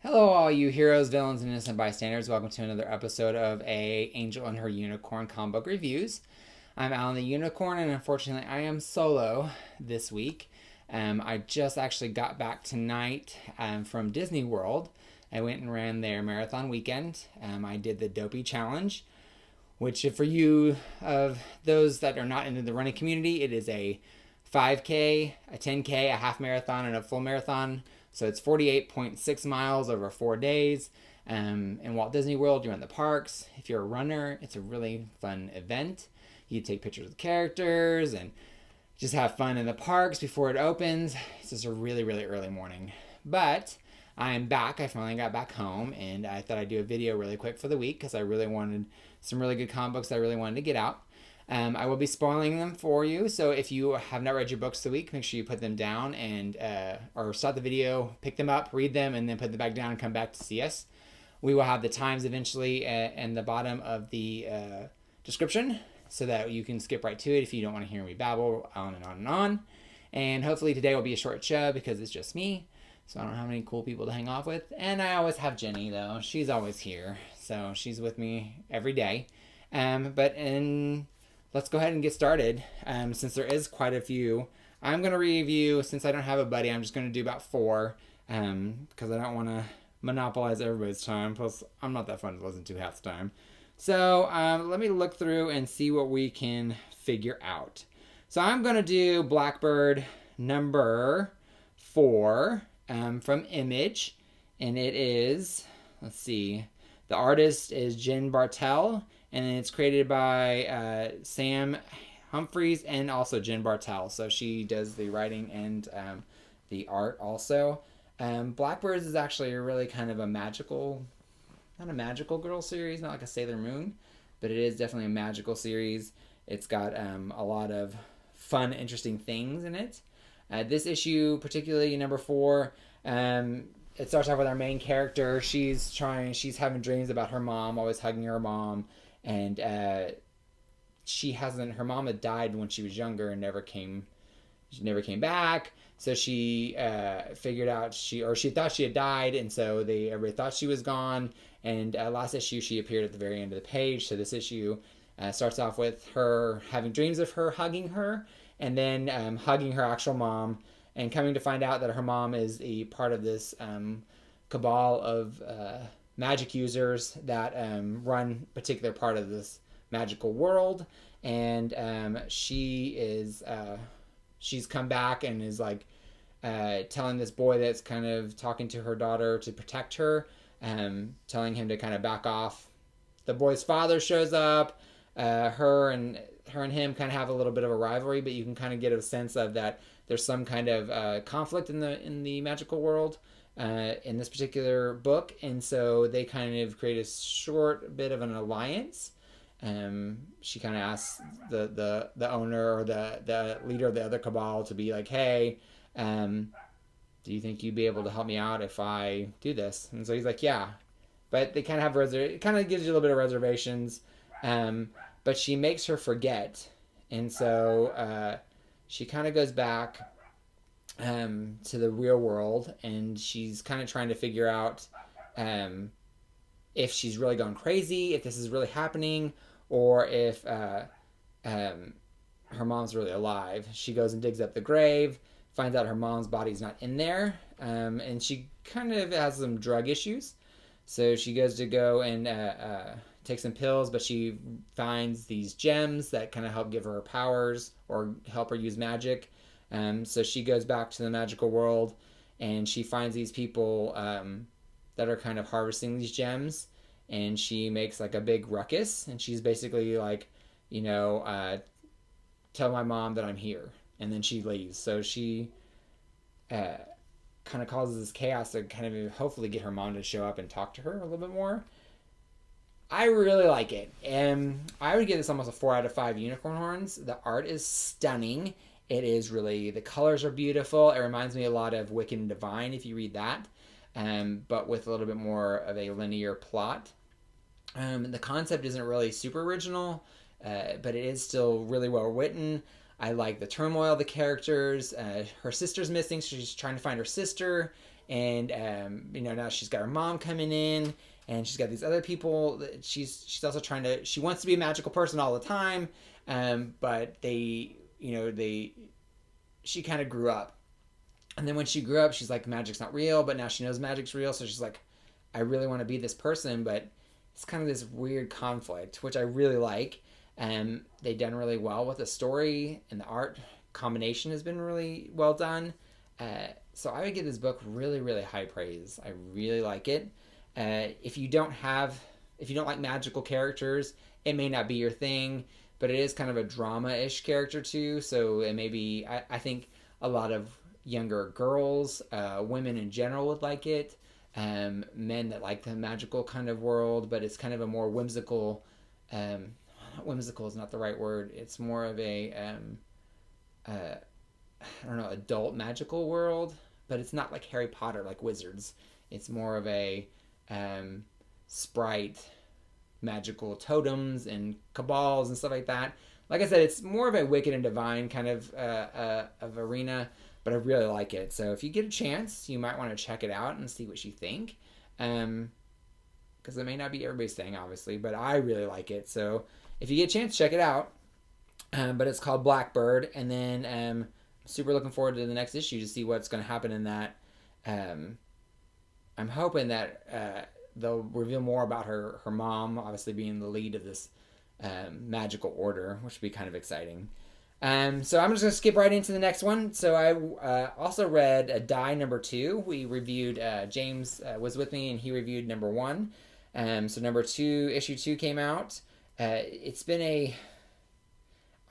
Hello, all you heroes, villains, and innocent bystanders. Welcome to another episode of A Angel and Her Unicorn comic book reviews. I'm Alan the Unicorn, and unfortunately, I am solo this week. I just actually got back tonight from Disney World. I went and ran their marathon weekend. I did the Dopey Challenge, which for you of those that are not into the running community, it is a 5K, a 10K, a half marathon, and a full marathon. So it's 48.6 miles over 4 days. In Walt Disney World, you're in the parks. If you're a runner, it's a really fun event. You take pictures of the characters and just have fun in the parks before it opens. It's just a really, really early morning. But I'm back. I finally got back home, and I thought I'd do a video really quick for the week because I really wanted some really good comic books I really wanted to get out. I will be spoiling them for you, so if you have not read your books the week, make sure you put them down and or stop the video, pick them up, read them, and then put them back down and come back to see us. We will have the times eventually in the bottom of the description so that you can skip right to it if you don't want to hear me babble on and on and on. And hopefully today will be a short show because it's just me, so I don't have any cool people to hang off with. And I always have Jenny, though. She's always here, so she's with me every day. Let's go ahead and get started. Since there is quite a few, I'm going to review, since I don't have a buddy, I'm just going to do about 4 because I don't want to monopolize everybody's time. Plus, I'm not that fun to listen to half the time. So let me look through and see what we can figure out. So I'm going to do Blackbird number 4 from Image. And it is, let's see, the artist is Jen Bartel. And it's created by Sam Humphries and also Jen Bartel. So she does the writing and the art also. Blackbirds is actually a really kind of a magical, not a magical girl series, not like a Sailor Moon, but it is definitely a magical series. It's got a lot of fun, interesting things in it. This issue, particularly number 4, it starts off with our main character. She's having dreams about her mom, always hugging her mom. And her mom had died when she was younger and never came back. So she figured out she thought she had died, and so everybody thought she was gone. And last issue she appeared at the very end of the page. So this issue starts off with her having dreams of her hugging her, and then hugging her actual mom, and coming to find out that her mom is a part of this cabal of magic users that run a particular part of this magical world. And she's come back and is like telling this boy that's kind of talking to her daughter to protect her, telling him to kind of back off. The boy's father shows up. Her and him kind of have a little bit of a rivalry, but you can kind of get a sense of that there's some kind of conflict in the magical world in this particular book, and so they kind of create a short bit of an alliance. She kind of asks the owner or the leader of the other cabal to be like, hey, do you think you'd be able to help me out if I do this? And so he's like, yeah. But they kind of have it kind of gives you a little bit of reservations, but she makes her forget, and so she kind of goes back to the real world, and she's kind of trying to figure out if she's really gone crazy, if this is really happening, or if her mom's really alive. She goes and digs up the grave, finds out her mom's body's not in there, and she kind of has some drug issues. So she goes to go and take some pills, but she finds these gems that kind of help give her powers or help her use magic. So she goes back to the magical world, and she finds these people that are kind of harvesting these gems, and she makes like a big ruckus, and she's basically like, tell my mom that I'm here, and then she leaves. So she kind of causes this chaos to kind of hopefully get her mom to show up and talk to her a little bit more. I really like it, and I would give this almost a 4 out of 5 unicorn horns. The art is stunning. It is really, the colors are beautiful. It reminds me a lot of Wicked and Divine if you read that, but with a little bit more of a linear plot. The concept isn't really super original, but it is still really well written. I like the turmoil of the characters. Her sister's missing, so she's trying to find her sister, and now she's got her mom coming in, and she's got these other people that she's also trying to. She wants to be a magical person all the time, but she kind of grew up, and then when she grew up, she's like, magic's not real, but now she knows magic's real, so she's like, I really want to be this person, but it's kind of this weird conflict, which I really like. They've done really well with the story, and the art combination has been really well done. So I would give this book really, really high praise. I really like it. If you don't like magical characters, it may not be your thing, but it is kind of a drama-ish character too. So it may be, I think a lot of younger girls, women in general would like it. Men that like the magical kind of world, but it's kind of a more whimsical, whimsical is not the right word. It's more of a, I don't know, adult magical world, but it's not like Harry Potter, like wizards. It's more of a sprite, magical totems and cabals and stuff like that. Like I said, it's more of a wicked and divine kind of arena, but I really like it. So if you get a chance, you might want to check it out and see what you think. Because it may not be everybody's thing, obviously, but I really like it. So if you get a chance, check it out. But it's called Blackbird, and then I'm super looking forward to the next issue to see what's going to happen in that. I'm hoping that they'll reveal more about her mom, obviously being the lead of this magical order, which would be kind of exciting. So I'm just going to skip right into the next one. So I also read Die number 2. We reviewed, James was with me, and he reviewed number 1. So number 2, issue 2 came out. It's been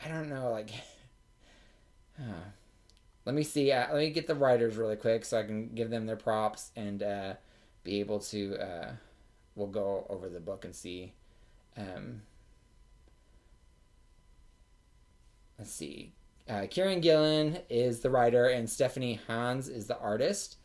I don't know, like, let me see. Let me get the writers really quick so I can give them their props and be able to, we'll go over the book and see. Let's see. Kieran Gillen is the writer, and Stephanie Hans is the artist.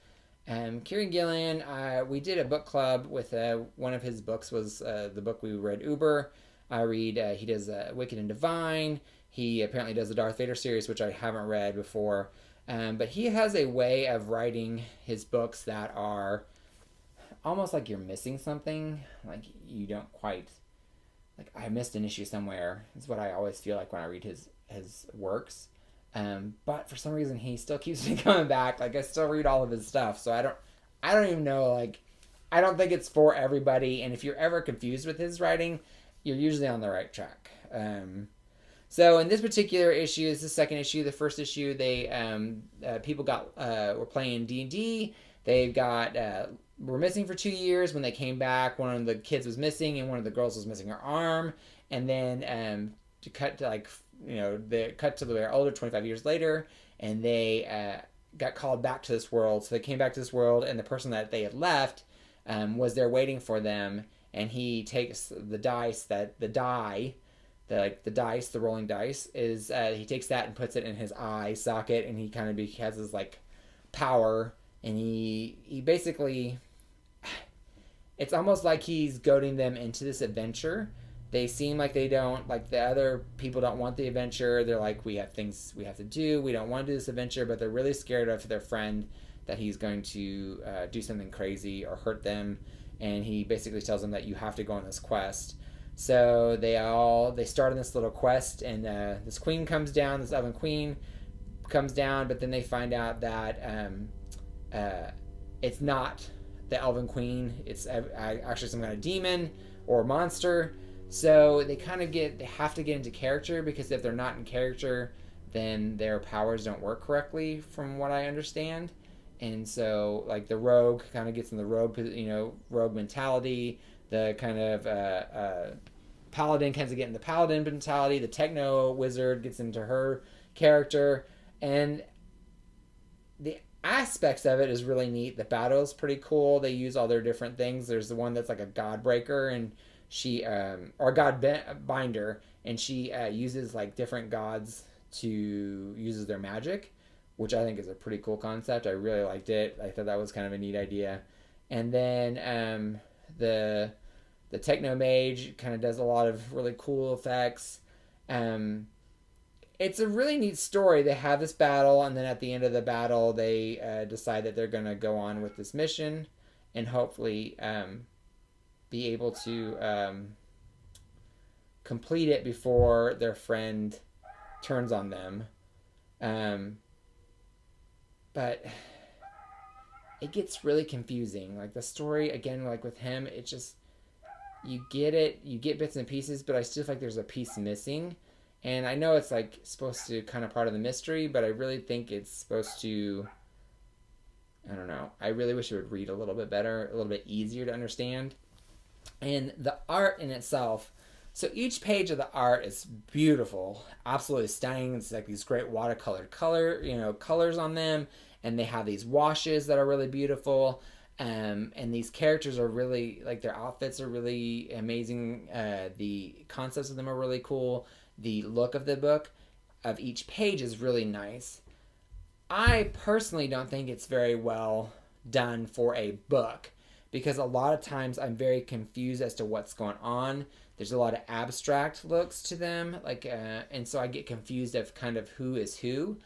Kieran Gillen, we did a book club with one of his books was the book we read, Uber. He does Wicked and Divine. He apparently does the Darth Vader series, which I haven't read before. But he has a way of writing his books that are almost like you're missing something. Like you don't quite, like I missed an issue somewhere. Is what I always feel like when I read his works. But for some reason he still keeps me coming back. Like I still read all of his stuff. So I don't even know, like, I don't think it's for everybody. And if you're ever confused with his writing, you're usually on the right track. So in this particular issue, it's the second issue. The first issue, people were playing D&D. Were missing for 2 years. When they came back, one of the kids was missing, and one of the girls was missing her arm. And then they cut to the older, 25 years later, and they got called back to this world. So they came back to this world, and the person that they had left was there waiting for them. And he takes the rolling dice is he takes that and puts it in his eye socket, and he kind of has his like power, and he basically, it's almost like he's goading them into this adventure. They seem like they don't, like the other people don't want the adventure. They're like, we have things we have to do. We don't want to do this adventure, but they're really scared of their friend that he's going to do something crazy or hurt them. And he basically tells them that you have to go on this quest. So they start on this little quest, and this queen comes down, this elven queen comes down, but then they find out that it's not the elven queen. It's actually some kind of demon or monster. So they have to get into character, because if they're not in character, then their powers don't work correctly, from what I understand. And so, like, the rogue kind of gets in the rogue mentality. The kind of paladin kind of get in the paladin mentality. The techno wizard gets into her character. And the aspects of it is really neat. The battle is pretty cool. They use all their different things. There's the one that's like a god breaker, and she or a god binder, and she uses like different gods uses their magic, which I think is a pretty cool concept. I really liked it. I thought that was kind of a neat idea. And then the techno mage kind of does a lot of really cool effects. it's a really neat story. They have this battle, and then at the end of the battle, they decide that they're going to go on with this mission and hopefully be able to complete it before their friend turns on them. But it gets really confusing. Like the story, again, like with him, it just, you get bits and pieces, but I still feel like there's a piece missing. And I know it's like supposed to kind of part of the mystery, but I really think it's supposed to, I don't know. I really wish it would read a little bit better, a little bit easier to understand. And the art in itself, so each page of the art is beautiful, absolutely stunning. It's like these great watercolored colors on them, and they have these washes that are really beautiful. And these characters are really, like, their outfits are really amazing. The concepts of them are really cool. The look of the book, of each page, is really nice. I personally don't think it's very well done for a book, because a lot of times I'm very confused as to what's going on. There's a lot of abstract looks to them, and so I get confused of kind of who is who.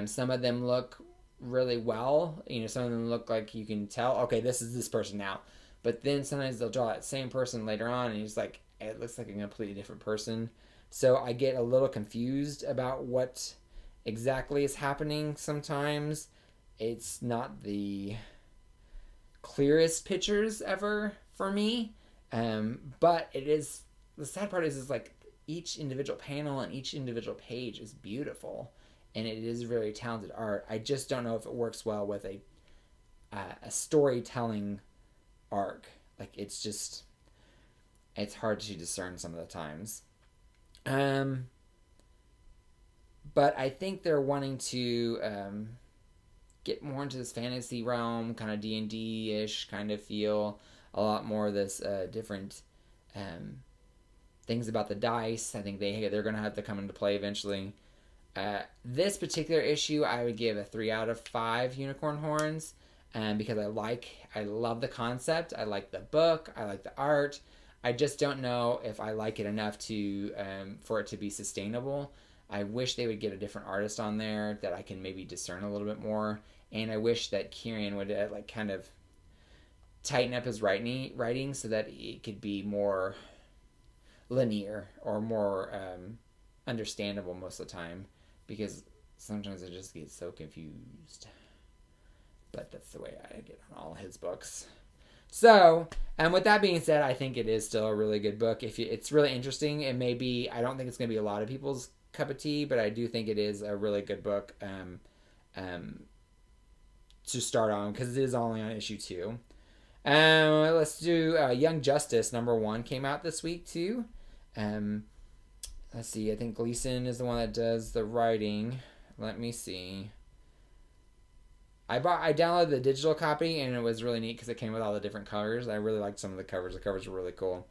Some of them look really well, some of them look like you can tell, okay, this is this person now. But then sometimes they'll draw that same person later on, and it's like, it looks like a completely different person. So I get a little confused about what exactly is happening sometimes. It's not the clearest pictures ever for me. But it is, the sad part is like each individual panel and each individual page is beautiful, and it is very talented art. I just don't know if it works well with a storytelling arc. Like, it's hard to discern some of the times. But I think they're wanting to get more into this fantasy realm, kind of D&D-ish kind of feel. A lot more of this different things about the dice. I think they're going to have to come into play eventually. This particular issue, I would give a 3 out of 5 unicorn horns, because I love the concept. I like the book. I like the art. I just don't know if I like it enough to for it to be sustainable. I wish they would get a different artist on there that I can maybe discern a little bit more. And I wish that Kieran would kind of tighten up his writing so that it could be more linear or more understandable most of the time, because sometimes I just get so confused. But that's the way I get on all his books. So, with that being said, I think it is still a really good book. It's really interesting. It may be, I don't think it's going to be a lot of people's cup of tea, but I do think it is a really good book to start on, because it is only on issue 2. Let's do Young Justice #1 came out this week too. Let's see, I think Gleason is the one that does the writing. Let me see. I downloaded the digital copy, and it was really neat because it came with all the different covers. I really liked some of the covers. The covers were really cool.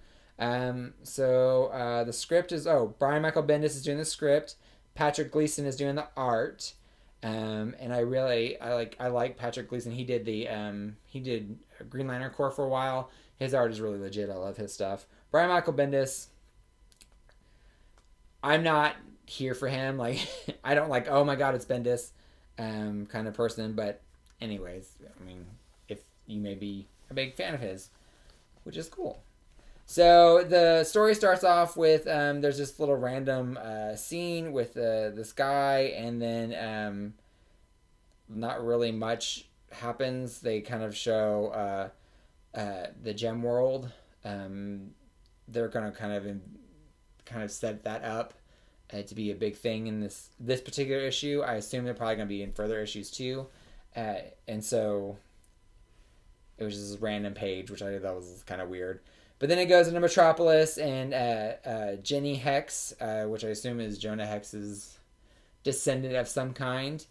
So the script is, Brian Michael Bendis is doing the script. Patrick Gleason is doing the art. And I like Patrick Gleason. He did Green Lantern Corps for a while. His art is really legit. I love his stuff. Brian Michael Bendis, I'm not here for him. Like, I don't like, oh my god, it's Bendis kind of person. But anyways, I mean, if you may be a big fan of his, which is cool. So the story starts off with there's this little random scene with this guy, and then not really much happens. They kind of show the gem world. They're gonna kind of set that up to be a big thing in this particular issue. I assume they're probably gonna be in further issues too, and so it was just this random page, which I thought was kind of weird. But then it goes into Metropolis, and Jenny Hex, which I assume is Jonah Hex's descendant of some kind,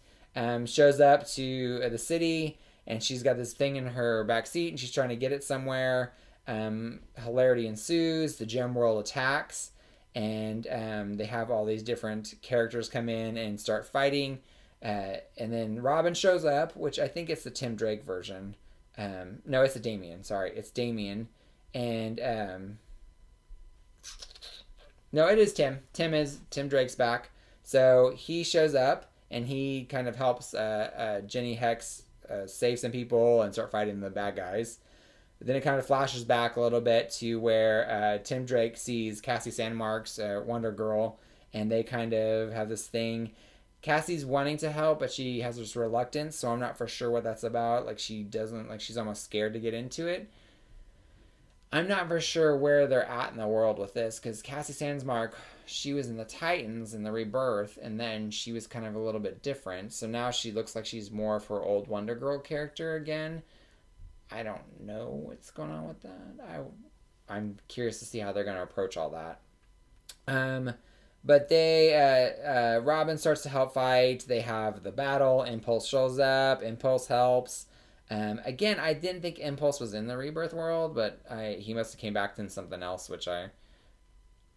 shows up to the city, and she's got this thing in her back seat, and she's trying to get it somewhere. Hilarity ensues. The gem world attacks, and they have all these different characters come in and start fighting. And then Robin shows up, which I think it's the Tim Drake version. No, it's the Damian. Sorry, it's Damian. And no, it is Tim. Tim Drake's back. So he shows up and he kind of helps Jenny Hex save some people and start fighting the bad guys. But then it kind of flashes back a little bit to where Tim Drake sees Cassie Sandmark's Wonder Girl, and they kind of have this thing. Cassie's wanting to help, but she has this reluctance, so I'm not for sure what that's about. Like, she doesn't, like, she's almost scared to get into it. I'm not for sure where they're at in the world with this, because Cassie Sandsmark, she was in the Titans in the Rebirth, and then she was kind of a little bit different. So now she looks like she's more of her old Wonder Girl character again. I don't know what's going on with that. I'm curious to see how they're going to approach all that. But they, Robin starts to help fight. They have the battle. Impulse shows up. Impulse helps. Again, I didn't think Impulse was in the Rebirth world, but he must have came back in something else, which I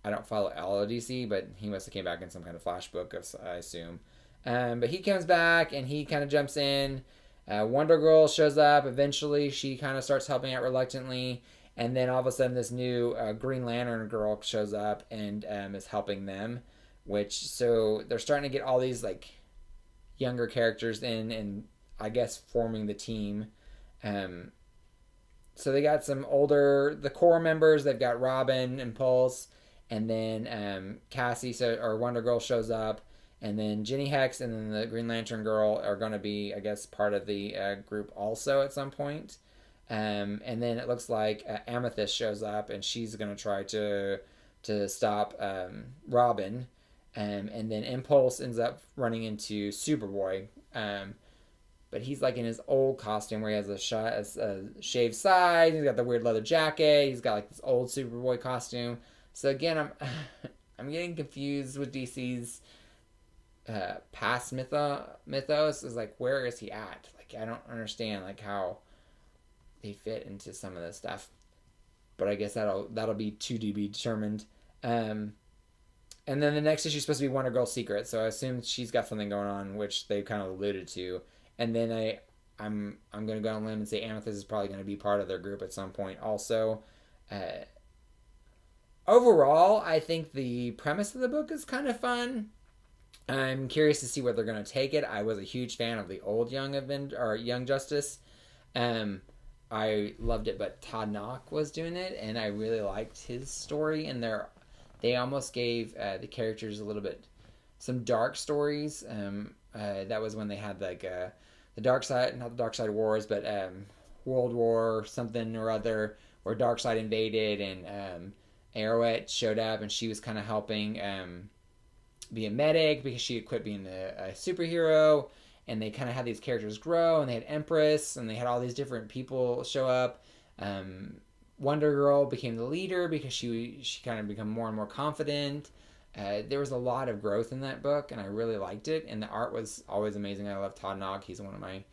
don't follow all of DC, but he must have came back in some kind of flash book, I assume. But he comes back, and he kind of jumps in. Wonder Girl shows up. Eventually, she kind of starts helping out reluctantly. And then all of a sudden, this new Green Lantern girl shows up and is helping them. So they're starting to get all these like younger characters in and I guess forming the team. So they got some the core members. They've got Robin, Impulse, and then Cassie, or Wonder Girl shows up. And then Jenny Hex and then the Green Lantern girl are going to be, I guess, part of the group also at some point. And then it looks like Amethyst shows up, and she's going to try to stop Robin. And then Impulse ends up running into Superboy. But he's like in his old costume where he has a shaved side. He's got the weird leather jacket. He's got like this old Superboy costume. So again, I'm getting confused with DC's past mythos. Is like, where is he at? Like, I don't understand like how they fit into some of this stuff, but I guess that'll be to be determined. And then the next issue is supposed to be Wonder Girl's secret, so I assume she's got something going on, which they kind of alluded to. And then I'm going to go on a limb and say Amethyst is probably going to be part of their group at some point also. Overall, I think the premise of the book is kind of fun. I'm curious to see where they're going to take it. I was a huge fan of the old Young Justice. I loved it, but Todd Knock was doing it, and I really liked his story. And they almost gave the characters a little bit some dark stories. That was when they had like the Dark Side, not the Dark Side Wars, but World War something or other, where Darkseid invaded and Arrowette showed up, and she was kind of helping be a medic because she had quit being a superhero. And they kind of had these characters grow, and they had Empress, and they had all these different people show up. Wonder Girl became the leader because she kind of became more and more confident. There was a lot of growth in that book, and I really liked it. And the art was always amazing. I love Todd Knock. He's one of my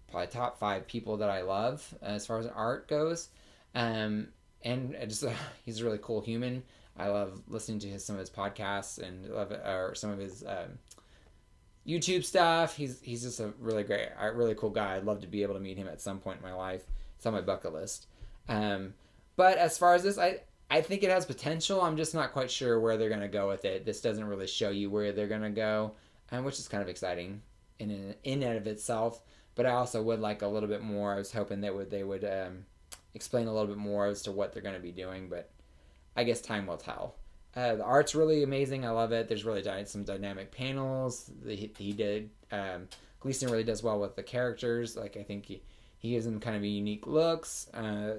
probably top 5 people that I love as far as art goes. And he's a really cool human. I love listening to some of his podcasts and some of his YouTube stuff. He's just a really cool guy. I'd love to be able to meet him at some point in my life. It's on my bucket list. But as far as this, I think it has potential. I'm just not quite sure where they're going to go with it. This doesn't really show you where they're going to go, which is kind of exciting in and of itself. But I also would like a little bit more. I was hoping they would explain a little bit more as to what they're going to be doing, but I guess time will tell. The art's really amazing. I love it. There's really some dynamic panels. He did. Gleason really does well with the characters. Like, I think he gives them kind of unique looks.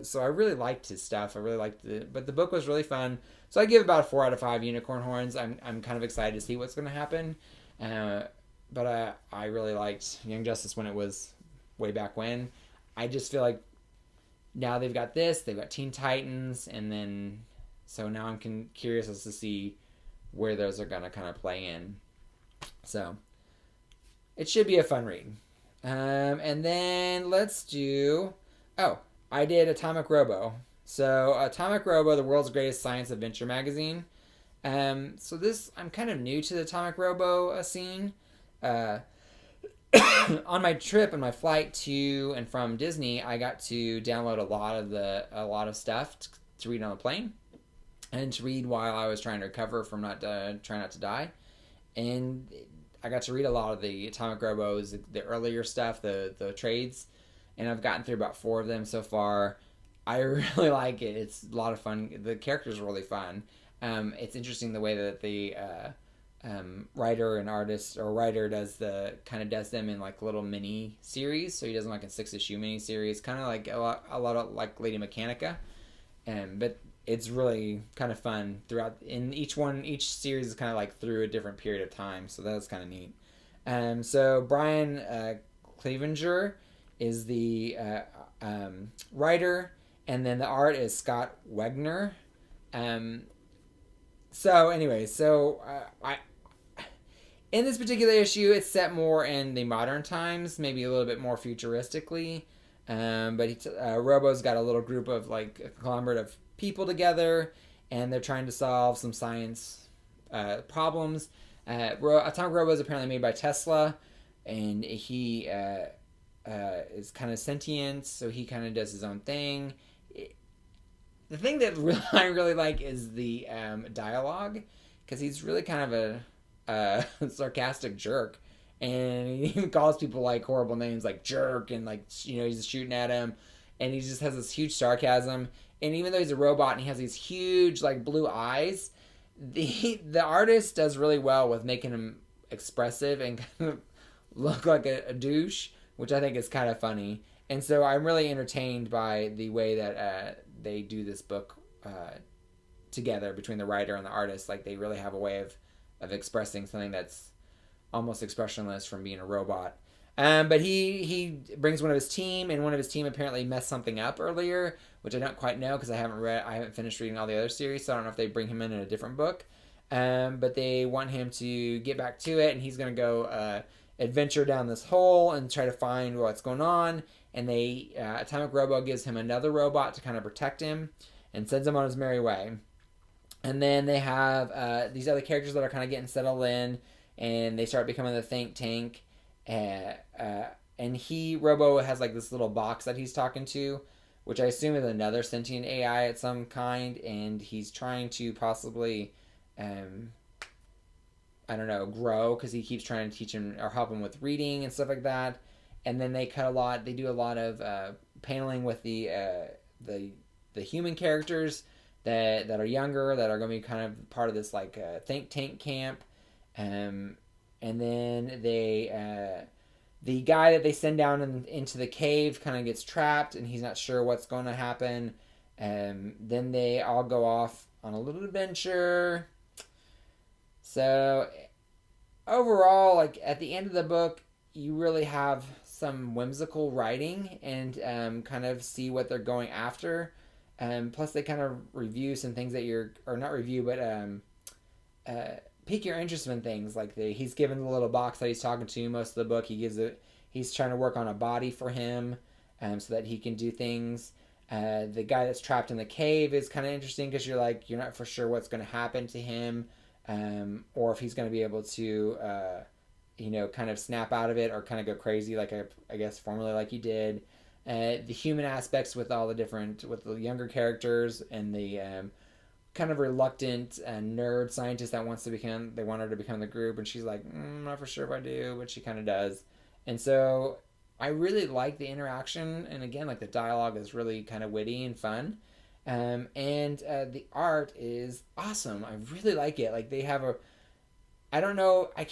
So I really liked his stuff. I really liked it. But the book was really fun. So I give about a 4 out of 5 unicorn horns. I'm kind of excited to see what's going to happen. But I really liked Young Justice when it was way back when. I just feel like now they've got this. They've got Teen Titans, and then so now I'm curious as to see where those are going to kind of play in. So it should be a fun read. And then let's do... Oh, I did Atomic Robo. So Atomic Robo, the world's greatest science adventure magazine. So I'm kind of new to the Atomic Robo scene. On my trip and my flight to and from Disney, I got to download a lot of stuff to read on the plane. And to read while I was trying to recover from trying not to die. And I got to read a lot of the Atomic Robos, the earlier stuff, the trades, and I've gotten through about 4 of them so far. I really like it. It's a lot of fun. The characters are really fun. It's interesting the way that the writer and artist, or writer, does them in like little mini series. So he does them like in 6-issue mini series, kind of like a lot of like Lady Mechanica. But it's really kind of fun throughout. In each series is kind of like through a different period of time. So that's kind of neat. So Brian Clevenger is the writer, and then the art is Scott Wegner. So anyway, I in this particular issue, it's set more in the modern times, maybe a little bit more futuristically. But Robo's got a little group of like a conglomerate of people together, and they're trying to solve some science problems. Atomic Robo is apparently made by Tesla, and he is kind of sentient, so he kind of does his own thing. The thing that I really like is the dialogue, because he's really kind of a sarcastic jerk, and he even calls people like horrible names like jerk, and like, you know, he's shooting at him, and he just has this huge sarcasm. And even though he's a robot and he has these huge like blue eyes, the artist does really well with making him expressive and kind of look like a douche, which I think is kind of funny. And so I'm really entertained by the way that they do this book together between the writer and the artist. Like, they really have a way of expressing something that's almost expressionless from being a robot. But he brings one of his team, and one of his team apparently messed something up earlier, which I don't quite know because I haven't finished reading all the other series, so I don't know if they bring him in a different book. But they want him to get back to it, and he's going to go adventure down this hole and try to find what's going on. And Atomic Robo gives him another robot to kind of protect him and sends him on his merry way. And then they have these other characters that are kind of getting settled in, and they start becoming the think tank. And Robo has like this little box that he's talking to, which I assume is another sentient AI at some kind, and he's trying to possibly, I don't know, grow, because he keeps trying to teach him or help him with reading and stuff like that. And then they do a lot of paneling with the human characters that are younger, that are going to be kind of part of this like think tank camp. And then the guy that they send down into the cave kind of gets trapped, and he's not sure what's going to happen. Then they all go off on a little adventure. So overall, like at the end of the book, you really have some whimsical writing and kind of see what they're going after. Plus, they kind of review some things that pique your interest in things. Like he's given the little box that he's talking to most of the book. He's trying to work on a body for him, so that he can do things. The guy that's trapped in the cave is kind of interesting, because you're not for sure what's going to happen to him, or if he's going to be able to, kind of snap out of it or kind of go crazy, like I guess formerly, like he did. The human aspects with the younger characters, and the kind of reluctant nerd scientist that they want her to become the group, and she's like, I'm not for sure if I do, but she kind of does. And so I really like the interaction, and again, like the dialogue is really kind of witty and fun. And the art is awesome. I really like it. Like, they have I don't know, I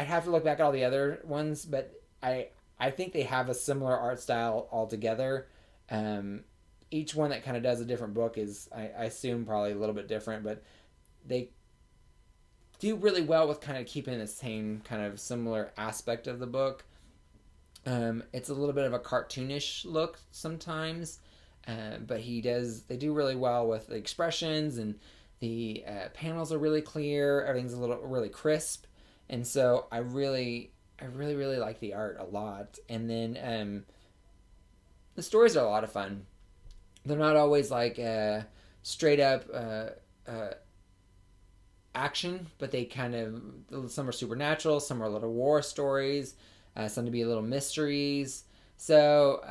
have to look back at all the other ones, but I think they have a similar art style altogether. Each one that kind of does a different book is, I assume, probably a little bit different, but they do really well with kind of keeping the same kind of similar aspect of the book. It's a little bit of a cartoonish look sometimes, but they do really well with the expressions, and the panels are really clear. Everything's really crisp, and so I really like the art a lot. And then the stories are a lot of fun. They're not always like straight up action, but they some are supernatural, some are little war stories, some to be little mysteries. So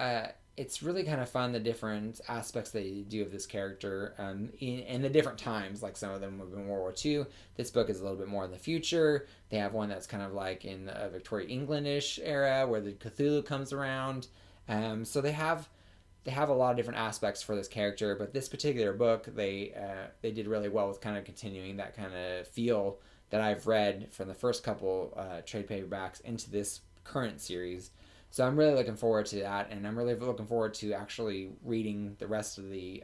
it's really kind of fun, the different aspects they do of this character in the different times. Like some of them have been World War II. This book is a little bit more in the future. They have one that's kind of like in the Victorian Englandish era where the Cthulhu comes around. So they have a lot of different aspects for this character, but this particular book, they did really well with kind of continuing that kind of feel that I've read from the first couple trade paperbacks into this current series. So I'm really looking forward to that, and I'm really looking forward to actually reading the rest of the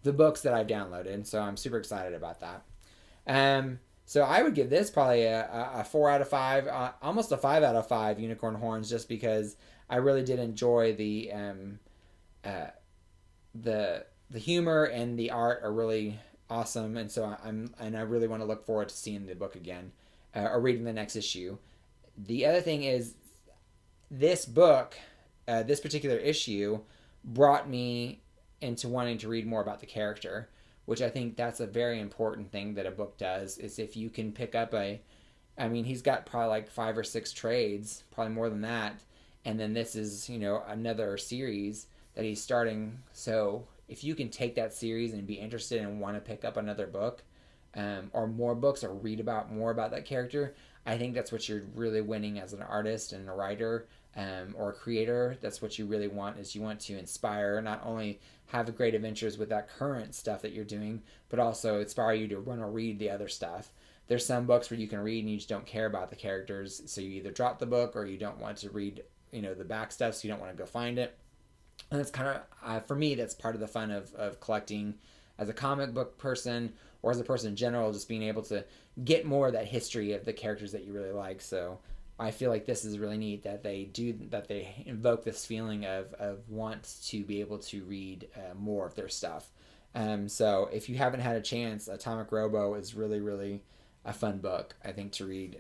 books that I've downloaded. So I'm super excited about that. So I would give this probably a 4 out of 5, almost a 5 out of 5 unicorn horns, just because I really did enjoy the humor and the art are really awesome, and so I really want to look forward to seeing the book again or reading the next issue. The other thing is, this book, this particular issue, brought me into wanting to read more about the character, which I think that's a very important thing that a book does, is if you can pick up he's got probably like 5 or 6 trades, probably more than that, and then this is, another series that he's starting. So if you can take that series and be interested and want to pick up another book, or more books, or read about more about that character, I think that's what you're really winning as an artist and a writer, or a creator. That's what you really want, is you want to inspire, not only have great adventures with that current stuff that you're doing, but also inspire you to want to read the other stuff. There's some books where you can read and you just don't care about the characters, so you either drop the book or you don't want to read, the back stuff, so you don't want to go find it. And that's kind of, for me, that's part of the fun of collecting as a comic book person, or as a person in general, just being able to get more of that history of the characters that you really like. So I feel like this is really neat that they invoke this feeling of want to be able to read more of their stuff. So if you haven't had a chance, Atomic Robo is really, really a fun book, I think, to read.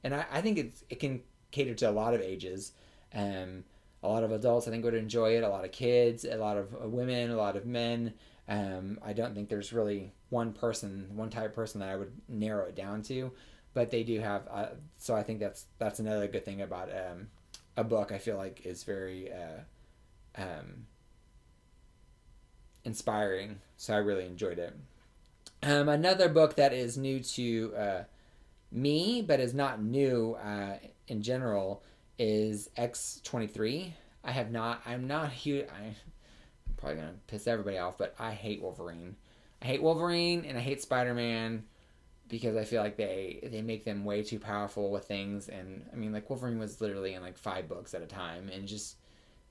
And I think it can cater to a lot of ages. A lot of adults, I think, would enjoy it. A lot of kids, a lot of women, a lot of men. I don't think there's really one type of person that I would narrow it down to, but they do have. So I think that's another good thing about a book. I feel like is very inspiring. So I really enjoyed it. Another book that is new to me, but is not new in general, is X-23. I'm not huge. I'm probably gonna piss everybody off, but I hate Wolverine. I hate Wolverine and I hate Spider-Man because I feel like they make them way too powerful with things. And I mean, like, Wolverine was literally in like 5 books at a time, and just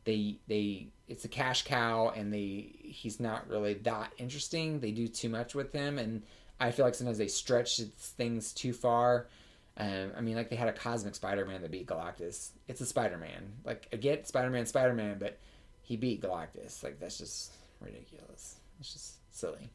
it's a cash cow, and he's not really that interesting. They do too much with him, and I feel like sometimes they stretch things too far. Like, they had a cosmic Spider-Man that beat Galactus. It's a Spider-Man. Like, I get Spider-Man, but he beat Galactus. Like, that's just ridiculous. It's just silly.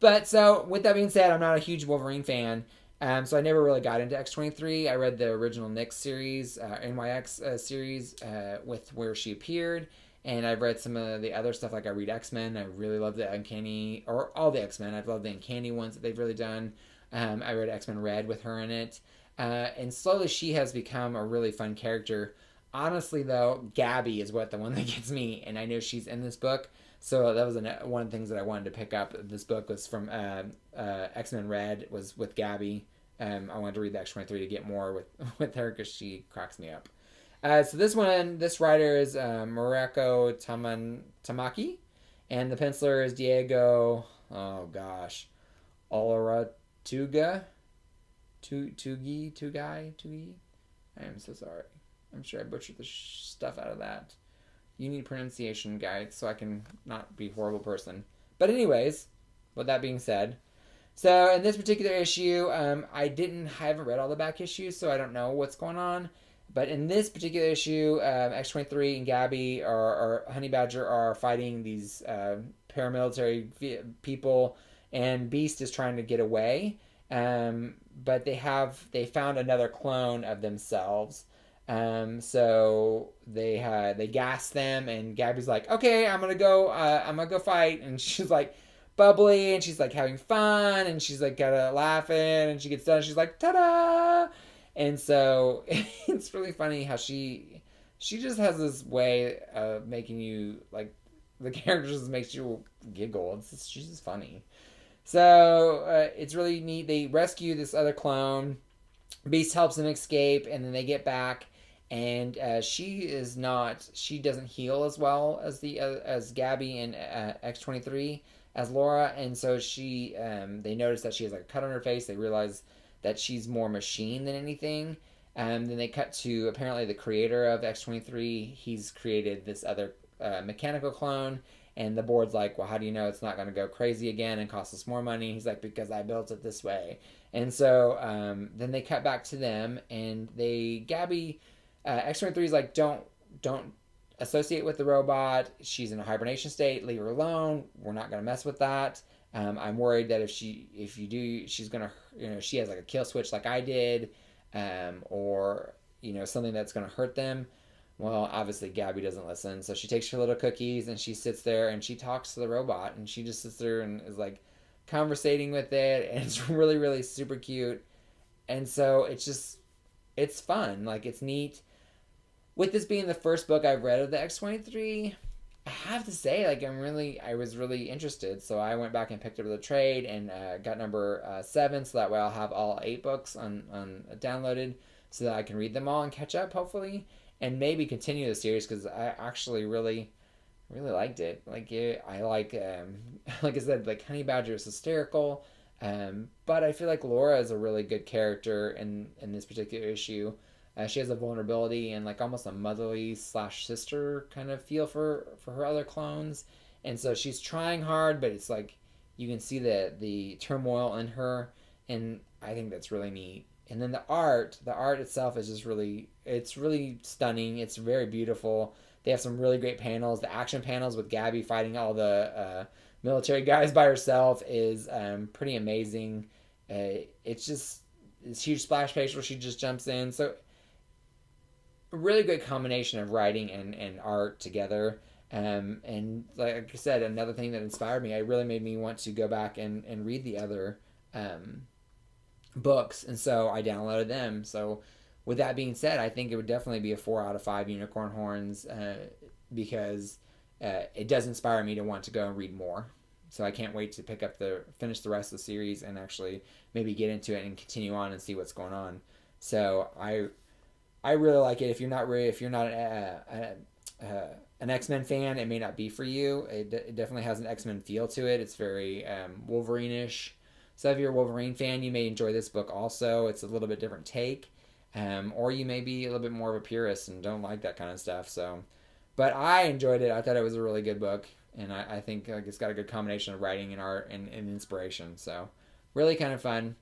But, so, with that being said, I'm not a huge Wolverine fan. So I never really got into X-23. I read the original Nyx series, NYX series, with where she appeared. And I've read some of the other stuff, like I read X-Men. I really love the Uncanny, or all the X-Men. I've loved the Uncanny ones that they've really done. I read X-Men Red with her in it. And slowly she has become a really fun character. Honestly, though, Gabby is the one that gets me, and I know she's in this book. So that was one of the things that I wanted to pick up. This book was from X-Men Red, was with Gabby. I wanted to read the X-23 to get more with her, because she cracks me up. So this writer is Mareko Tamaki, and the penciler is Diego, Oloratuga. Tugi. I am so sorry. I'm sure I butchered the stuff out of that. You need pronunciation guides so I can not be a horrible person. But anyways, with that being said, so in this particular issue, I haven't read all the back issues, so I don't know what's going on. But in this particular issue, X-23 and Gabby or Honey Badger are fighting these paramilitary people, and Beast is trying to get away. But they found another clone of themselves. So they gas them, and Gabby's like, okay, I'm gonna go fight. And she's like bubbly, and she's like having fun, and she's like kinda laughing, and she gets done, she's like, ta-da! And so it's really funny how she she just has this way of making you like the character just makes you giggle. She's just funny. So it's really neat. They rescue this other clone. Beast helps them escape, and then they get back. And she is not. She doesn't heal as well as the as Gabby and X-23 as Laura, and so she. They notice that she has like a cut on her face. They realize that she's more machine than anything. Then they cut to apparently the creator of X-23. He's created this other mechanical clone, and the board's like, well, how do you know it's not going to go crazy again and cost us more money? He's like, because I built it this way. And so then they cut back to them, and Gabby, X-23 is like, don't associate with the robot. She's in a hibernation state. Leave her alone. We're not going to mess with that. I'm worried that if you do, she's going to, she has like a kill switch like I did, or, something that's going to hurt them. Well, obviously Gabby doesn't listen, so she takes her little cookies and she sits there and she talks to the robot, and she just sits there and is like conversating with it, and it's really, really super cute. And so it's fun, like it's neat. With this being the first book I've read of the X-23, I have to say, like I was really interested, so I went back and picked up the trade and got number 7, so that way I'll have all 8 books on downloaded, so that I can read them all and catch up, hopefully. And maybe continue the series, because I actually really, really liked it. Like I like, like I said, like Honey Badger is hysterical, but I feel like Laura is a really good character in this particular issue. She has a vulnerability and like almost a motherly / sister kind of feel for her other clones, and so she's trying hard, but it's like you can see the turmoil in her, and I think that's really neat. And then the art itself is just it's really stunning. It's very beautiful. They have some really great panels. The action panels with Gabby fighting all the military guys by herself is pretty amazing. It's just this huge splash page where she just jumps in. So a really good combination of writing and art together. And like I said, another thing that inspired me, it really made me want to go back and read the other books, and so I downloaded them. So with that being said, I think it would definitely be a 4 out of 5 unicorn horns, because it does inspire me to want to go and read more. So I can't wait to finish the rest of the series and actually maybe get into it and continue on and see what's going on. So I really like it. If you're not an X-Men fan, it may not be for you. It definitely has an X-Men feel to it. It's very Wolverine-ish. So if you're a Wolverine fan, you may enjoy this book also. It's a little bit different take. Or you may be a little bit more of a purist and don't like that kind of stuff. So, but I enjoyed it. I thought it was a really good book. And I think like it's got a good combination of writing and art and inspiration. So really kind of fun.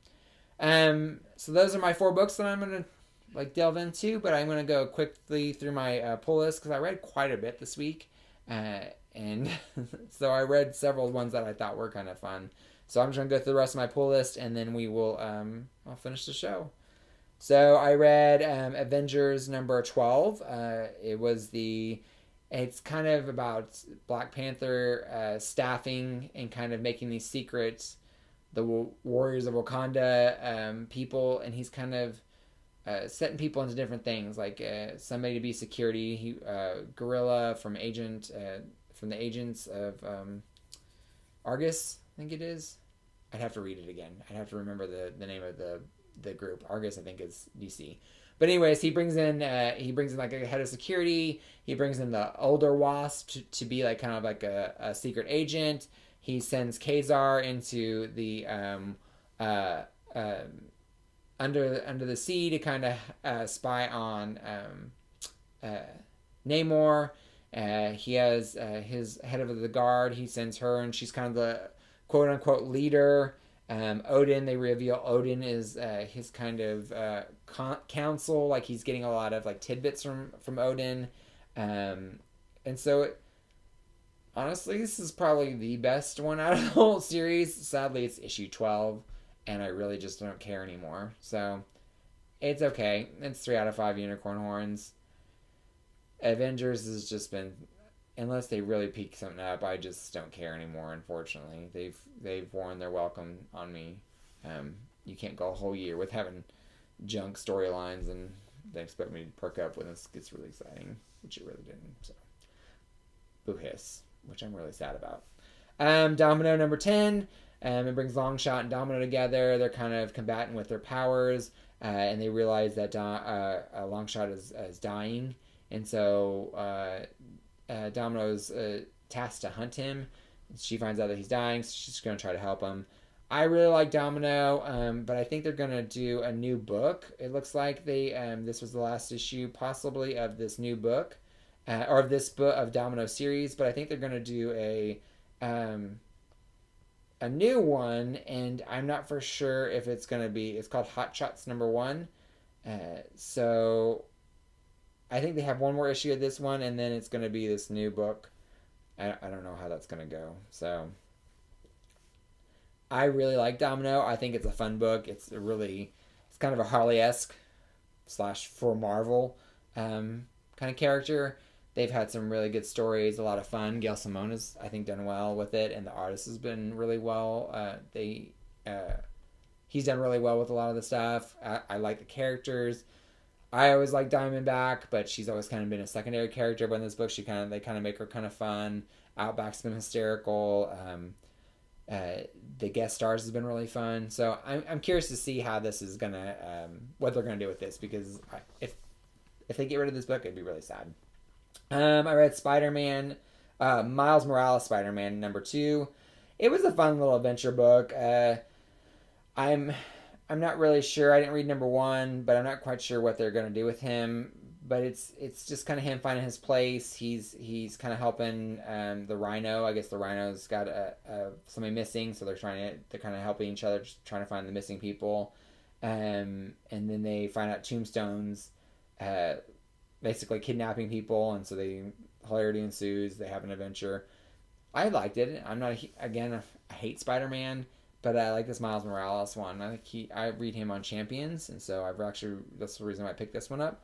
So those are my 4 books that I'm going to delve into. But I'm going to go quickly through my pull list, because I read quite a bit this week. And so I read several ones that I thought were kind of fun. So I'm just going to go through the rest of my pull list, and then we will I'll finish the show. So I read Avengers number 12. It's kind of about Black Panther staffing and kind of making these secrets, the Warriors of Wakanda people, and he's kind of setting people into different things, like somebody to be security, Gorilla from the agents of Argus, I think it is. I'd have to read it again. I'd have to remember the name of the group. Argus, I think, is DC. But anyways, he brings in like a head of security. He brings in the older Wasp to be like kind of like a secret agent. He sends Kazar into the under the sea to kind of spy on Namor. He has his head of the guard. He sends her, and she's kind of the quote unquote leader. Odin, they reveal Odin is his kind of counsel. Like he's getting a lot of like tidbits from Odin. And so honestly, this is probably the best one out of the whole series. Sadly, it's issue 12, and I really just don't care anymore. So it's okay. It's 3 out of 5 unicorn horns. Avengers has just been, unless they really peak something up, I just don't care anymore. Unfortunately, they've worn their welcome on me. You can't go a whole year with having junk storylines, and they expect me to perk up when this gets really exciting. which it really didn't. So, boo hiss, which I'm really sad about. Domino number 10. It brings Longshot and Domino together. They're kind of combating with their powers, and they realize that Longshot is dying, and so Domino's tasked to hunt him. She finds out that he's dying, so she's going to try to help him. I really like Domino, but I think they're going to do a new book. It looks like this was the last issue, possibly, of this new book, or of this book of Domino series. But I think they're going to do a new one, and I'm not for sure if it's going to be. It's called Hot Shots number 1. So I think they have one more issue of this one, and then it's going to be this new book. I don't know how that's going to go. So I really like Domino. I think it's a fun book. It's kind of a Harley-esque / for Marvel kind of character. They've had some really good stories, a lot of fun. Gail Simone has, I think, done well with it, and the artist has been really well. He's done really well with a lot of the stuff. I like the characters. I always like Diamondback, but she's always kind of been a secondary character. But in this book, they kind of make her kind of fun. Outback's been hysterical. The guest stars has been really fun. So I'm curious to see how this is gonna, what they're gonna do with this, because if they get rid of this book, it'd be really sad. I read Spider-Man, Miles Morales Spider-Man number 2. It was a fun little adventure book. I'm not really sure. I didn't read number 1, but I'm not quite sure what they're going to do with him. But it's just kind of him finding his place. He's kind of helping the Rhino. I guess the Rhino's got somebody missing, so they're kind of helping each other, just trying to find the missing people. And then they find out Tombstone's basically kidnapping people, and so hilarity ensues. They have an adventure. I liked it. I hate Spider-Man. But I like this Miles Morales one. I read him on Champions, and so that's the reason why I picked this one up.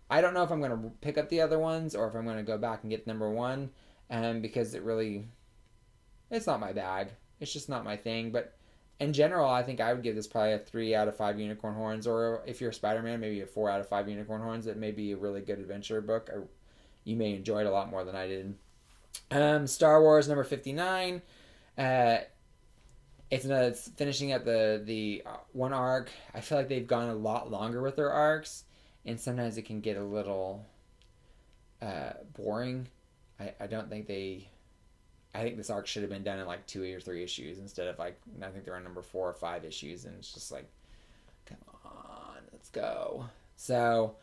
I don't know if I'm going to pick up the other ones or if I'm going to go back and get number 1, because it's not my bag. It's just not my thing. But in general, I think I would give this probably a 3 out of 5 unicorn horns, or if you're Spider-Man, maybe a 4 out of 5 unicorn horns. It may be a really good adventure book. You may enjoy it a lot more than I did. Star Wars number 59. It's finishing up the one arc. I feel like they've gone a lot longer with their arcs, and sometimes it can get a little boring. I think this arc should have been done in like 2 or 3 issues instead of I think they're on number 4 or 5 issues, and it's just like, come on, let's go. So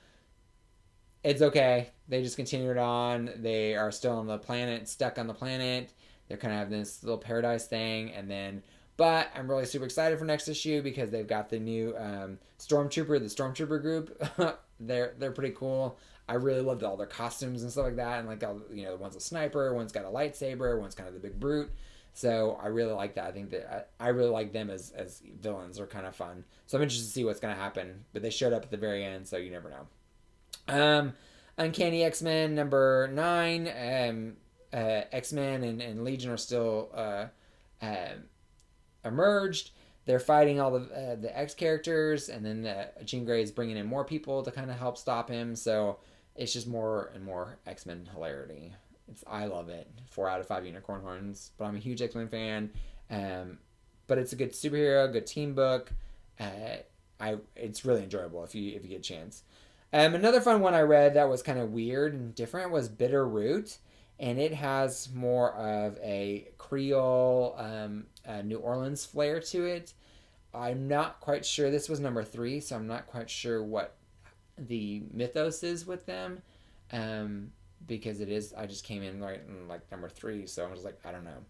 it's okay. They just continued on. They are still on the planet, stuck on the planet. They're kind of having this little paradise thing, but I'm really super excited for next issue because they've got the new Stormtrooper, the Stormtrooper group. They're pretty cool. I really loved all their costumes and stuff like that, and one's a sniper, one's got a lightsaber, one's kind of the big brute. So I really like that. I think that I really like them as villains. They're kind of fun. So I'm interested to see what's going to happen. But they showed up at the very end, so you never know. Uncanny X-Men number 9. X-Men and Legion are still emerged. They're fighting all the X characters, and then Jean Grey is bringing in more people to kind of help stop him. So it's just more and more X-Men hilarity. I love it. 4 out of 5 unicorn horns. But I'm a huge X-Men fan. But it's a good superhero, good team book. It's really enjoyable if you get a chance. Another fun one I read that was kind of weird and different was Bitter Root, and it has more of a Creole, New Orleans flair to it. I'm not quite sure. This was number 3, so I'm not quite sure what the mythos is with them. Because it is, I just came in right in like number 3, so I'm just like, I don't know.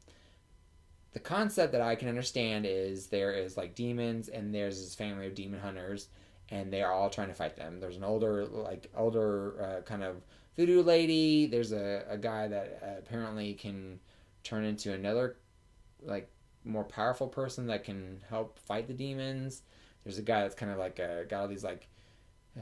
The concept that I can understand is there is like demons, and there's this family of demon hunters, and they are all trying to fight them. There's an older kind of voodoo lady. There's a guy that apparently can turn into another like more powerful person that can help fight the demons. There's a guy that's kind of like got all these like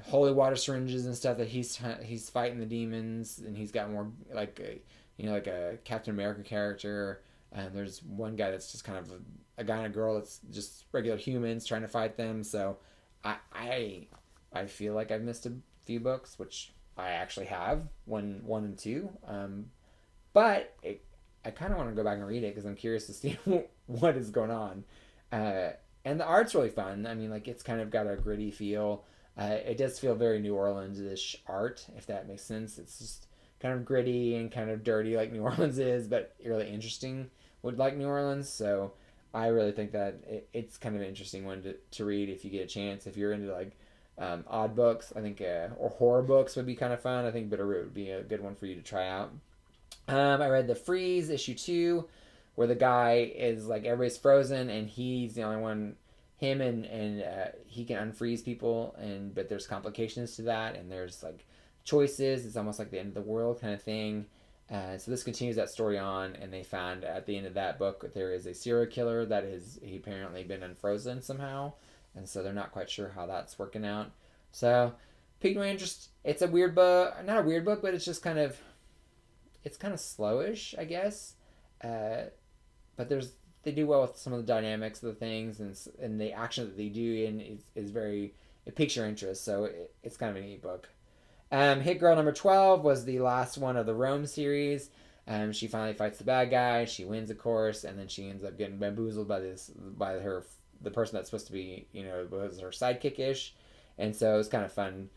holy water syringes and stuff that he's fighting the demons, and he's got more like a Captain America character. And there's one guy that's just kind of a guy and a girl that's just regular humans trying to fight them. So I feel like I've missed a few books, which I actually have one and two. But I kind of want to go back and read it because I'm curious to see what is going on. Uh, and the art's really fun. I mean, like it's kind of got a gritty feel. It does feel very New Orleans-ish art, if that makes sense. It's just kind of gritty and kind of dirty like New Orleans is, but really interesting would like New Orleans. So I really think that it's kind of an interesting one to read if you get a chance. If you're into like odd books, I think, or horror books would be kind of fun. I think Bitterroot would be a good one for you to try out. I read The Freeze issue 2, where the guy is like everybody's frozen and he's the only one. Him and he can unfreeze people, but there's complications to that, and there's like choices. It's almost like the end of the world kind of thing. So this continues that story on, and they found at the end of that book there is a serial killer that he apparently been unfrozen somehow, and so they're not quite sure how that's working out. So piqued my interest. It's a weird book, not a weird book, but it's just kind of slowish, I guess. But they do well with some of the dynamics of the things, and the action that they do in is very, it piques your interest. So it's kind of a neat book. Hit Girl number 12 was the last one of the Rome series. She finally fights the bad guy. She wins, of course, and then she ends up getting bamboozled by the person that's supposed to be, was her sidekick-ish. And so it's kind of fun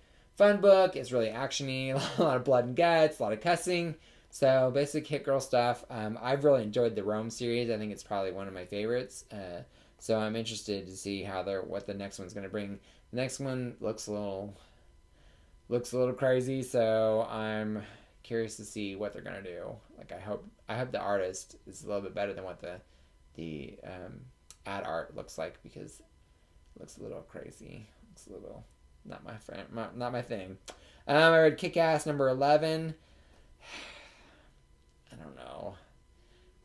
book. It's really actiony, a lot of blood and guts, a lot of cussing. So basic Hit Girl stuff. I've really enjoyed the Rome series. I think it's probably one of my favorites. So I'm interested to see what the next one's going to bring. The next one looks a little crazy, so I'm curious to see what they're gonna do. Like I hope the artist is a little bit better than what the ad art looks like, because it looks a little crazy. Looks a little not my thing. I read Kick-Ass number 11. I don't know.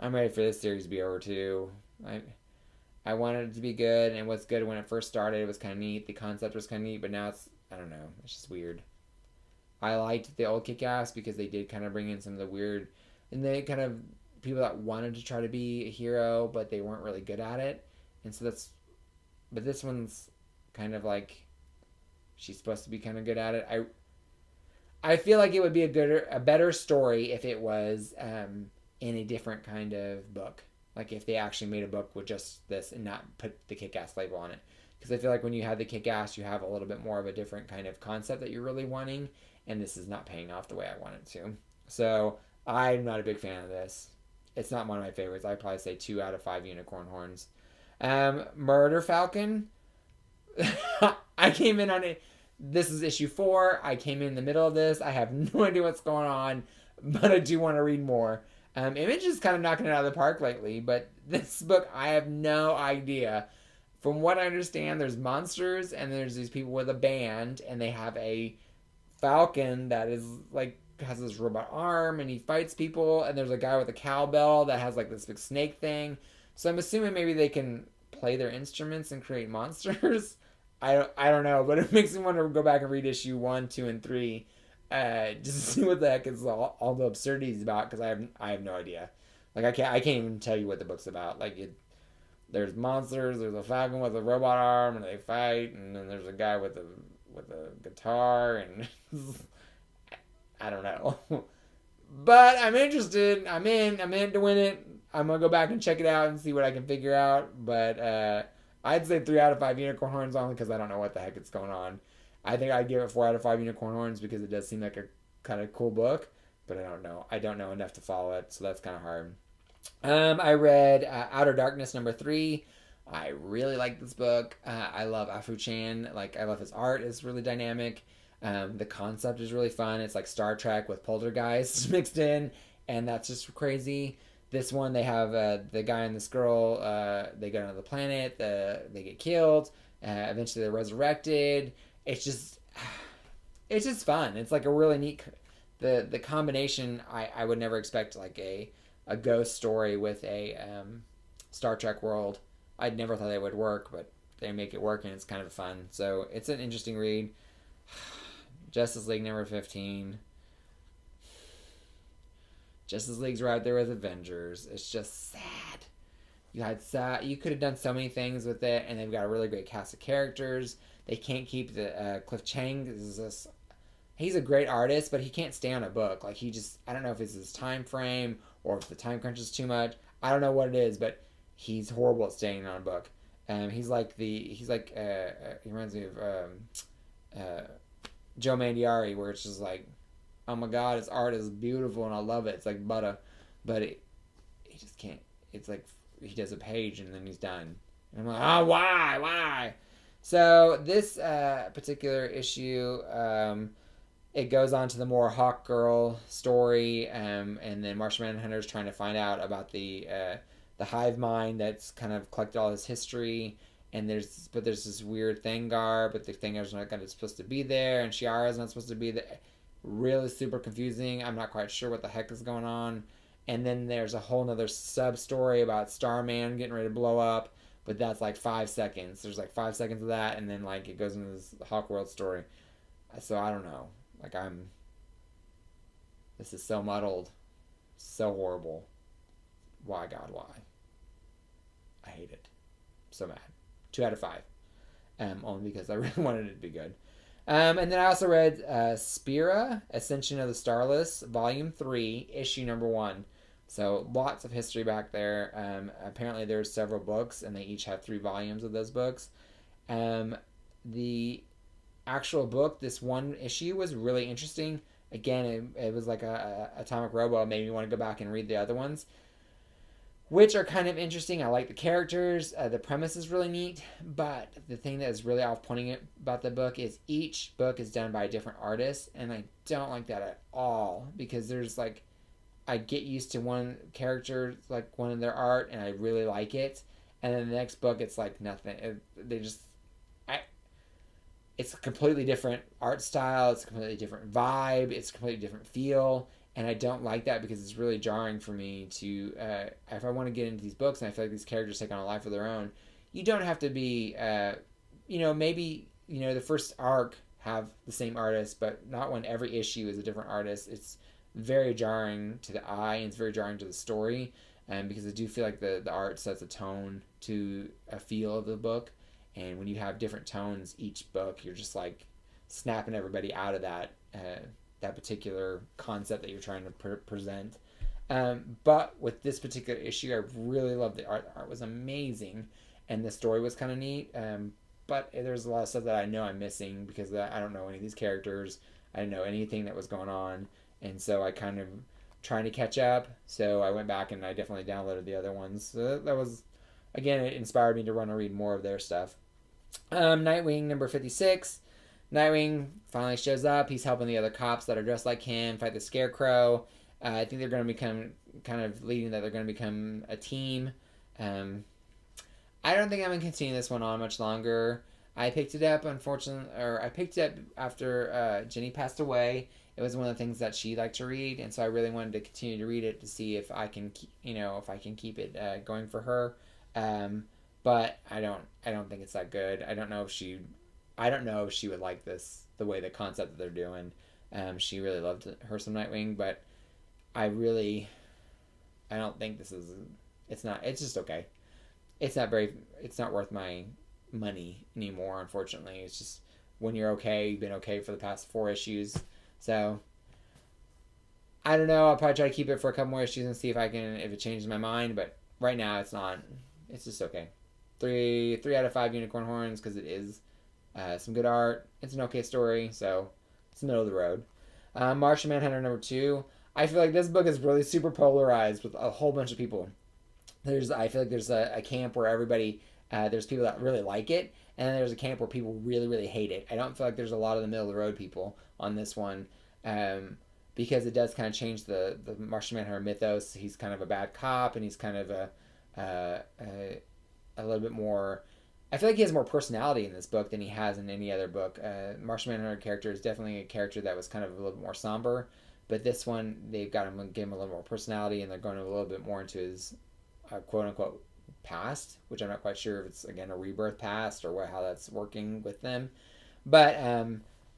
I'm ready for this series to be over too. I wanted it to be good, and it was good when it first started. It was kind of neat. The concept was kind of neat, but now I don't know. It's just weird. I liked the old Kick-Ass because they did kind of bring in some of the weird, and they kind of people that wanted to try to be a hero, but they weren't really good at it. And so but this one's kind of like she's supposed to be kind of good at it. I feel like it would be a better story if it was in a different kind of book. Like if they actually made a book with just this and not put the Kick-Ass label on it. Because I feel like when you have the Kick-Ass, you have a little bit more of a different kind of concept that you're really wanting, and this is not paying off the way I want it to. So I'm not a big fan of this. It's not one of my favorites. I'd probably say 2 out of 5 unicorn horns. Murder Falcon. I came in on it. This is issue 4. I came in the middle of this. I have no idea what's going on, but I do want to read more. Image is kind of knocking it out of the park lately, but this book, I have no idea. From what I understand, there's monsters, and there's these people with a band, and they have a falcon that is like has this robot arm, and he fights people, and there's a guy with a cowbell that has like this big snake thing. So I'm assuming maybe they can play their instruments and create monsters. I don't know, but it makes me want to go back and read issue 1, 2, and 3, just to see what the heck is all the absurdities about, because I have no idea. Like I can't even tell you what the book's about. Like there's monsters, there's a falcon with a robot arm, and they fight, and then there's a guy with a guitar, and I don't know. But I'm interested. I'm in to win it. I'm gonna go back and check it out and see what I can figure out. But I'd say 3 out of 5 unicorn horns, only because I don't know what the heck is going on. I think I'd give it 4 out of 5 unicorn horns because it does seem like a kind of cool book, but I don't know. I don't know enough to follow it, so that's kind of hard. I read Outer Darkness number 3. I really like this book. I love Afu-chan. Like, I love his art. It's really dynamic. The concept is really fun. It's like Star Trek with poltergeists mixed in, and that's just crazy. This one, they have the guy and this girl. They go to the planet. They get killed. Eventually, they're resurrected. It's just fun. It's like a really neat. The combination. I would never expect like a ghost story with a Star Trek world. I'd never thought they would work, but they make it work, and it's kind of fun. So it's an interesting read. Justice League number 15. Justice League's right there with Avengers. It's just sad. You could have done so many things with it, and they've got a really great cast of characters. They can't keep the Cliff Chang. This is he's a great artist, but he can't stay on a book. Like he just, I don't know if it's his time frame or if the time crunch is too much. I don't know what it is, but he's horrible at staying on a book. He reminds me of uh, Joe Mandiari, where it's just like, oh my God, his art is beautiful and I love it. It's like butter, but he just can't. It's like he does a page and then he's done. And I'm like, oh, why? So this particular issue, it goes on to the more Hawk Girl story, and then Martian Manhunter's trying to find out about the hive mind that's kind of collected all his history. And there's this weird Thangar, but the Thangar's not supposed to be there, and Shiara's not supposed to be there. Really super confusing. I'm not quite sure what the heck is going on. And then there's a whole nother sub story about Starman getting ready to blow up, but that's like 5 seconds. There's like 5 seconds of that, and then like it goes into this Hawk World story. So I don't know. Like this is so muddled, so horrible. Why, God, why? I hate it. I'm so mad. 2 out of 5. Only because I really wanted it to be good. And then I also read Spira, Ascension of the Starless, Volume 3, Issue number 1. So lots of history back there. Apparently there's several books, and they each have 3 volumes of those books. The actual book, this one issue, was really interesting. Again, it was like a Atomic Robo. It made me want to go back and read the other ones, which are kind of interesting. I like the characters. The premise is really neat. But the thing that is really off-putting about the book is each book is done by a different artist. And I don't like that at all. Because there's like, I get used to one character, like one of their art, and I really like it. And then the next book, it's like nothing. It's a completely different art style. It's a completely different vibe. It's a completely different feel. And I don't like that because it's really jarring for me to, if I want to get into these books and I feel like these characters take on a life of their own, you don't have to be, maybe, the first arc have the same artist, but not when every issue is a different artist. It's very jarring to the eye and it's very jarring to the story, because I do feel like the art sets a tone to a feel of the book. And when you have different tones each book, you're just like snapping everybody out of that particular concept that you're trying to present. But with this particular issue, I really loved the art. The art was amazing, and the story was kind of neat. But there's a lot of stuff that I know I'm missing because I don't know any of these characters. I didn't know anything that was going on, and so I kind of trying to catch up. So I went back and I definitely downloaded the other ones. So that was, again, it inspired me to want to read more of their stuff. Nightwing number 56. Nightwing finally shows up. He's helping the other cops that are dressed like him fight the Scarecrow. I think they're going to become kind of leading that they're going to become a team. I don't think I'm going to continue this one on much longer. I picked it up, I picked it up after Jenny passed away. It was one of the things that she liked to read, and so I really wanted to continue to read it to see if I can, keep it going for her. But I don't think it's that good. I don't know if she would like this, the way the concept that they're doing. She really loved her some Nightwing, but I don't think it's just okay. It's not worth my money anymore, unfortunately. It's just, when you're okay, you've been okay for the past 4 issues. So, I don't know. I'll probably try to keep it for a couple more issues and see if it changes my mind, but right now it's not. It's just okay. 3 out of 5 unicorn horns, because it is some good art. It's an okay story, so it's middle of the road. Martian Manhunter number 2. I feel like this book is really super polarized with a whole bunch of people. I feel like there's a camp where everybody, there's people that really like it, and then there's a camp where people really, really hate it. I don't feel like there's a lot of the middle of the road people on this one, because it does kind of change the Martian Manhunter mythos. He's kind of a bad cop, and he's kind of a little bit more. I feel like he has more personality in this book than he has in any other book. Martian Manhunter character is definitely a character that was kind of a little bit more somber, but this one they've got him, give him a little more personality, and they're going a little bit more into his quote unquote past, which I'm not quite sure if it's again a rebirth past or how that's working with them. But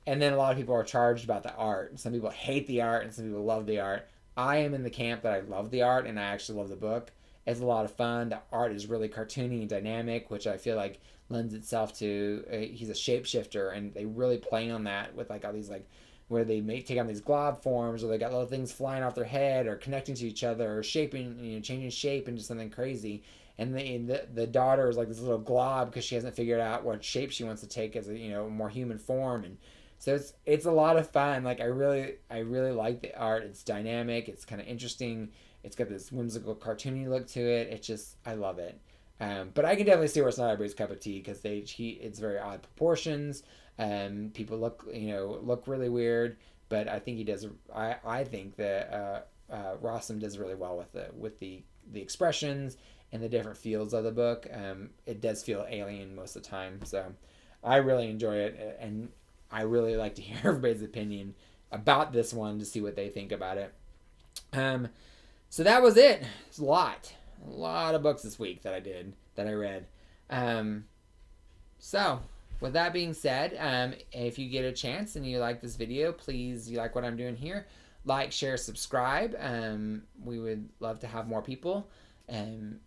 and then a lot of people are charged about the art. Some people hate the art, and some people love the art. I am in the camp that I love the art, and I actually love the book. It's a lot of fun. The art is really cartoony and dynamic, which I feel like lends itself to. He's a shapeshifter, and they really play on that with like all these like where they may take on these glob forms, or they got little things flying off their head, or connecting to each other, or shaping, changing shape into something crazy. And the daughter is like this little glob because she hasn't figured out what shape she wants to take as a more human form. And so it's a lot of fun. Like I really like the art. It's dynamic. It's kind of interesting. It's got this whimsical, cartoony look to it. It's just, I love it. But I can definitely see where it's not everybody's cup of tea because it's very odd proportions. People look really weird. But I think he does. I think that Rossum does really well with the expressions and the different fields of the book. It does feel alien most of the time. So I really enjoy it, and I really like to hear everybody's opinion about this one to see what they think about it. So that was it. It's a lot of books this week that I read. So with that being said, if you get a chance and you like this video, please, you like what I'm doing here, like, share, subscribe. We would love to have more people.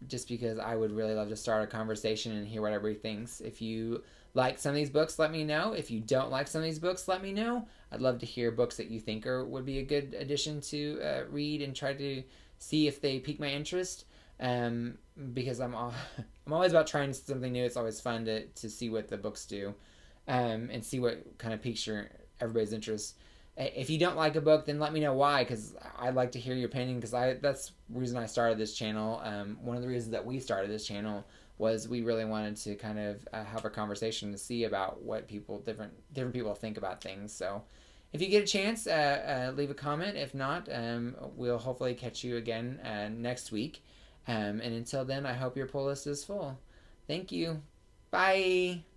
Just because I would really love to start a conversation and hear what everybody thinks. If you like some of these books, let me know. If you don't like some of these books, let me know. I'd love to hear books that you think would be a good addition to read and try to see if they pique my interest. Because I'm always about trying something new. It's always fun to see what the books do, and see what kind of piques everybody's interest. If you don't like a book, then let me know why, because I'd like to hear your opinion, because that's the reason I started this channel. One of the reasons that we started this channel was we really wanted to kind of have a conversation to see about what different people think about things. So if you get a chance, leave a comment. If not, we'll hopefully catch you again next week. And until then, I hope your pull list is full. Thank you. Bye.